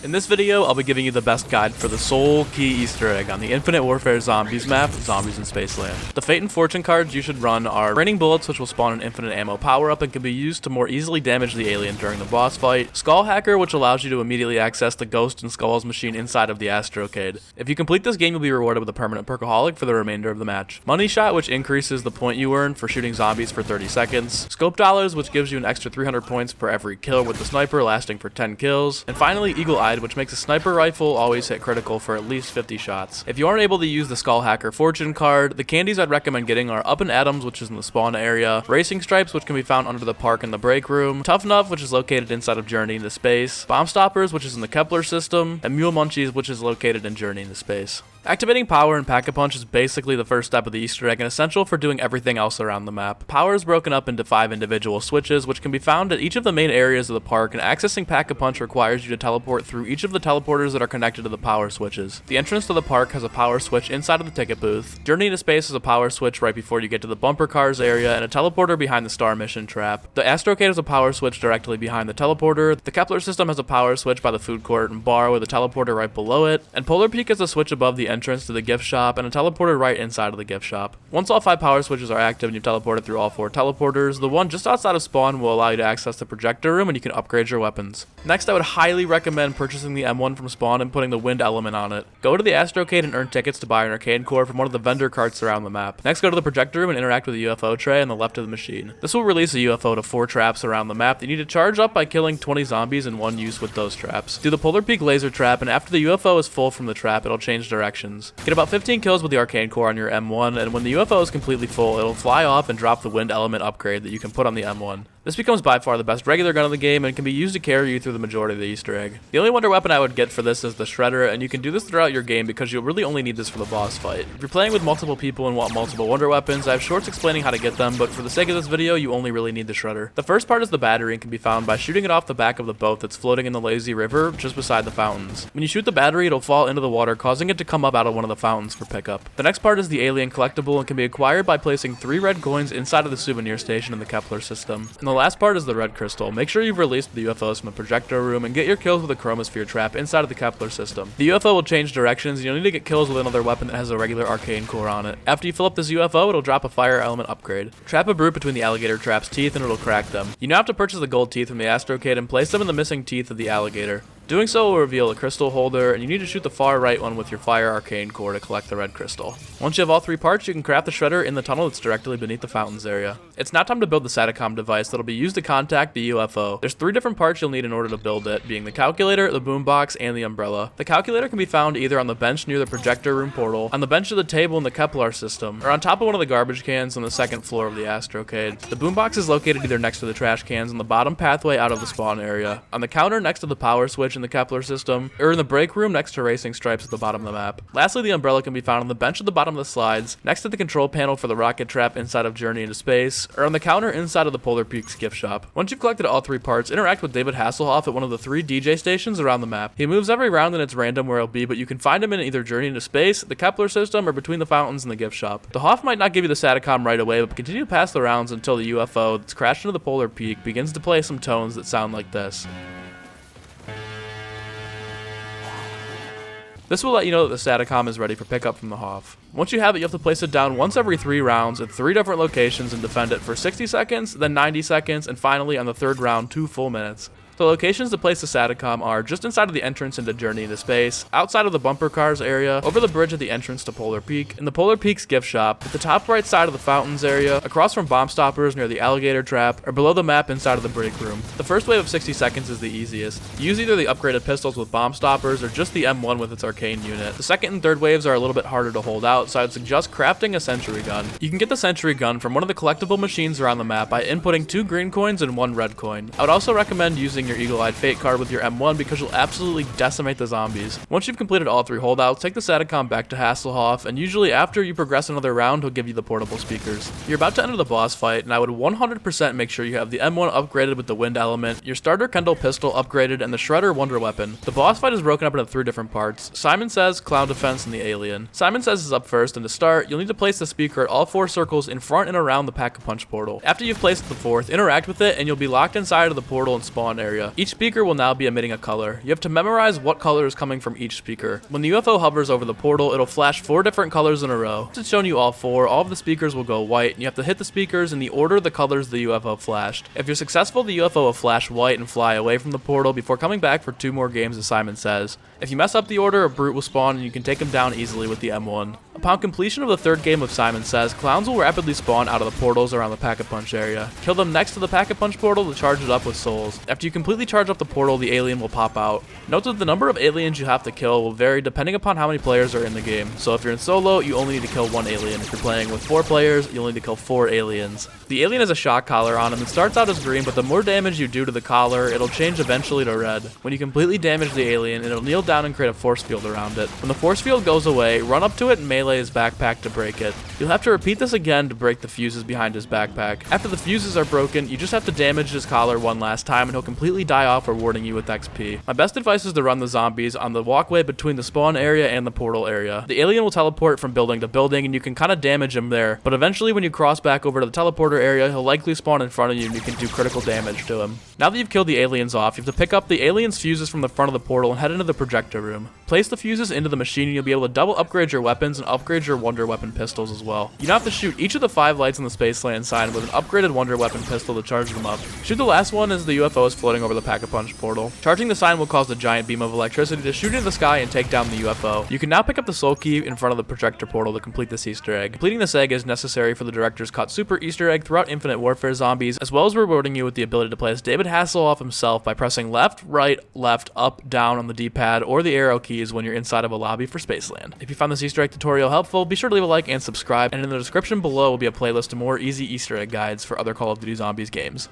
In this video, I'll be giving you the best guide for the Sooooul Key Easter egg on the Infinite Warfare Zombies map, Zombies in Spaceland. The Fate and Fortune cards you should run are Raining Bullets, which will spawn an infinite ammo power-up and can be used to more easily damage the alien during the boss fight, Skull Hacker, which allows you to immediately access the Ghost and Skulls machine inside of the Astrocade. If you complete this game, you'll be rewarded with a permanent Perkaholic for the remainder of the match. Money Shot, which increases the point you earn for shooting zombies for 30 seconds, Scope Dollars, which gives you an extra 300 points per every kill with the sniper lasting for 10 kills, and finally Eagle-Eyed, which makes a sniper rifle always hit critical for at least 50 shots. If you aren't able to use the Skull Hacker Fortune card, the candies I'd recommend getting are Up and Atoms, which is in the spawn area, Racing Stripes, which can be found under the park in the break room, Tough Enough, which is located inside of Journey into Space, Bomb Stoppers, which is in the Kepler system, and Mule Munchies, which is located in Journey into Space. Activating Power and Pack-a-Punch is basically the first step of the Easter egg and essential for doing everything else around the map. Power is broken up into 5 individual switches, which can be found at each of the main areas of the park, and accessing Pack-a-Punch requires you to teleport through each of the teleporters that are connected to the power switches. The entrance to the park has a power switch inside of the ticket booth. Journey into Space has a power switch right before you get to the bumper cars area, and a teleporter behind the Star Mission trap. The Astrocade has a power switch directly behind the teleporter. The Kepler system has a power switch by the food court and bar with a teleporter right below it, and Polar Peak has a switch above the entrance to the gift shop and a teleporter right inside of the gift shop. Once all 5 power switches are active and you've teleported through all 4 teleporters, the one just outside of spawn will allow you to access the projector room and you can upgrade your weapons. Next, I would highly recommend purchasing the M1 from spawn and putting the wind element on it. Go to the Astrocade and earn tickets to buy an arcade core from one of the vendor carts around the map. Next, go to the projector room and interact with the UFO tray on the left of the machine. This will release a UFO to 4 traps around the map that you need to charge up by killing 20 zombies in one use with those traps. Do the Polar Peak laser trap, and after the UFO is full from the trap, it'll change directions. Get about 15 kills with the arcane core on your M1, and when the UFO is completely full, it'll fly off and drop the wind element upgrade that you can put on the M1. This becomes by far the best regular gun in the game and can be used to carry you through the majority of the Easter egg. The only wonder weapon I would get for this is the Shredder, and you can do this throughout your game because you'll really only need this for the boss fight. If you're playing with multiple people and want multiple wonder weapons, I have shorts explaining how to get them, but for the sake of this video, you only really need the Shredder. The first part is the battery and can be found by shooting it off the back of the boat that's floating in the lazy river just beside the fountains. When you shoot the battery, it'll fall into the water, causing it to come up out of one of the fountains for pickup. The next part is the alien collectible and can be acquired by placing 3 red coins inside of the souvenir station in the Kepler system. And the last part is the red crystal. Make sure you've released the UFOs from the projector room and get your kills with a chromosphere trap inside of the Kepler system. The UFO will change directions and you'll need to get kills with another weapon that has a regular arcane core on it. After you fill up this UFO, it'll drop a fire element upgrade. Trap a brute between the alligator trap's teeth and it'll crack them. You now have to purchase the gold teeth from the Astrocade and place them in the missing teeth of the alligator. Doing so will reveal a crystal holder, and you need to shoot the far right one with your fire arcane core to collect the red crystal. Once you have all 3 parts, you can craft the Shredder in the tunnel that's directly beneath the fountains area. It's now time to build the Sati-Com device that'll be used to contact the UFO. There's 3 different parts you'll need in order to build it, being the calculator, the boombox, and the umbrella. The calculator can be found either on the bench near the projector room portal, on the bench of the table in the Kepler system, or on top of one of the garbage cans on the 2nd floor of the Astrocade. The boombox is located either next to the trash cans on the bottom pathway out of the spawn area, on the counter next to the power switch in the Kepler system, or in the break room next to Racing Stripes at the bottom of the map. Lastly, the umbrella can be found on the bench at the bottom of the slides, next to the control panel for the rocket trap inside of Journey into Space, or on the counter inside of the Polar Peaks gift shop. Once you've collected all 3 parts, interact with David Hasselhoff at one of the 3 DJ stations around the map. He moves every round and it's random where he'll be, but you can find him in either Journey into Space, the Kepler system, or between the fountains and the gift shop. The Hoff might not give you the Sati-Com right away, but continue to pass the rounds until the UFO that's crashed into the Polar Peak begins to play some tones that sound like this. This will let you know that the Sati-Com is ready for pickup from the Hoff. Once you have it, you have to place it down once every 3 rounds at 3 different locations and defend it for 60 seconds, then 90 seconds, and finally on the 3rd round, 2 full minutes. The locations to place the Sati-Com are just inside of the entrance into Journey into Space, outside of the bumper cars area, over the bridge at the entrance to Polar Peak, in the Polar Peaks gift shop, at the top right side of the fountains area, across from Bomb Stoppers near the alligator trap, or below the map inside of the break room. The first wave of 60 seconds is the easiest. Use either the upgraded pistols with Bomb Stoppers or just the M1 with its arcane unit. The 2nd and 3rd waves are a little bit harder to hold out, so I'd suggest crafting a sentry gun. You can get the sentry gun from one of the collectible machines around the map by inputting 2 green coins and 1 red coin. I would also recommend using your Eagle-Eyed Fate card with your M1 because you'll absolutely decimate the zombies. Once you've completed all 3 holdouts, take the Sati-Com back to Hasselhoff, and usually after you progress another round, he'll give you the portable speakers. You're about to enter the boss fight, and I would 100% make sure you have the M1 upgraded with the wind element, your starter Kendall pistol upgraded, and the Shredder wonder weapon. The boss fight is broken up into 3 different parts: Simon Says, Clown Defense, and the Alien. Simon Says is up first, and to start, you'll need to place the speaker at all 4 circles in front and around the Pack-a-Punch portal. After you've placed the 4th, interact with it, and you'll be locked inside of the portal and spawn area. area. Each speaker will now be emitting a color. You have to memorize what color is coming from each speaker. When the UFO hovers over the portal, it'll flash 4 different colors in a row. Once it's shown you all 4, all of the speakers will go white, and you have to hit the speakers in the order the colors the UFO flashed. If you're successful, the UFO will flash white and fly away from the portal before coming back for 2 more games, as Simon says. If you mess up the order, a brute will spawn and you can take him down easily with the M1. Upon completion of the 3rd game of Simon Says, clowns will rapidly spawn out of the portals around the Pack-a-Punch area. Kill them next to the Pack-a-Punch portal to charge it up with souls. After you completely charge up the portal, the alien will pop out. Note that the number of aliens you have to kill will vary depending upon how many players are in the game. So if you're in solo, you only need to kill 1 alien. If you're playing with 4 players, you only need to kill 4 aliens. The alien has a shock collar on him. It starts out as green, but the more damage you do to the collar, it'll change eventually to red. When you completely damage the alien, it'll kneel down and create a force field around it. When the force field goes away, run up to it and melee his backpack to break it. You'll have to repeat this again to break the fuses behind his backpack. After the fuses are broken, you just have to damage his collar one last time and he'll completely die off, rewarding you with XP. My best advice is to run the zombies on the walkway between the spawn area and the portal area. The alien will teleport from building to building and you can kind of damage him there, but eventually when you cross back over to the teleporter area, he'll likely spawn in front of you and you can do critical damage to him. Now that you've killed the aliens off, you have to pick up the alien's fuses from the front of the portal and head into the projector room. Place the fuses into the machine and you'll be able to double upgrade your weapons and upgrade your wonder weapon pistols as well. You now have to shoot each of the 5 lights in the Spaceland sign with an upgraded wonder weapon pistol to charge them up. Shoot the last one as the UFO is floating over the Pack-a-Punch portal. Charging the sign will cause a giant beam of electricity to shoot into the sky and take down the UFO. You can now pick up the Sooooul Key in front of the projector portal to complete this Easter egg. Completing this egg is necessary for the director's cut super Easter egg throughout Infinite Warfare Zombies, as well as rewarding you with the ability to play as David Hasselhoff himself by pressing left, right, left, up, down on the D-pad or the arrow keys when you're inside of a lobby for Spaceland. If you found this Easter egg tutorial helpful, be sure to leave a like and subscribe, and in the description below will be a playlist of more easy Easter egg guides for other Call of Duty Zombies games.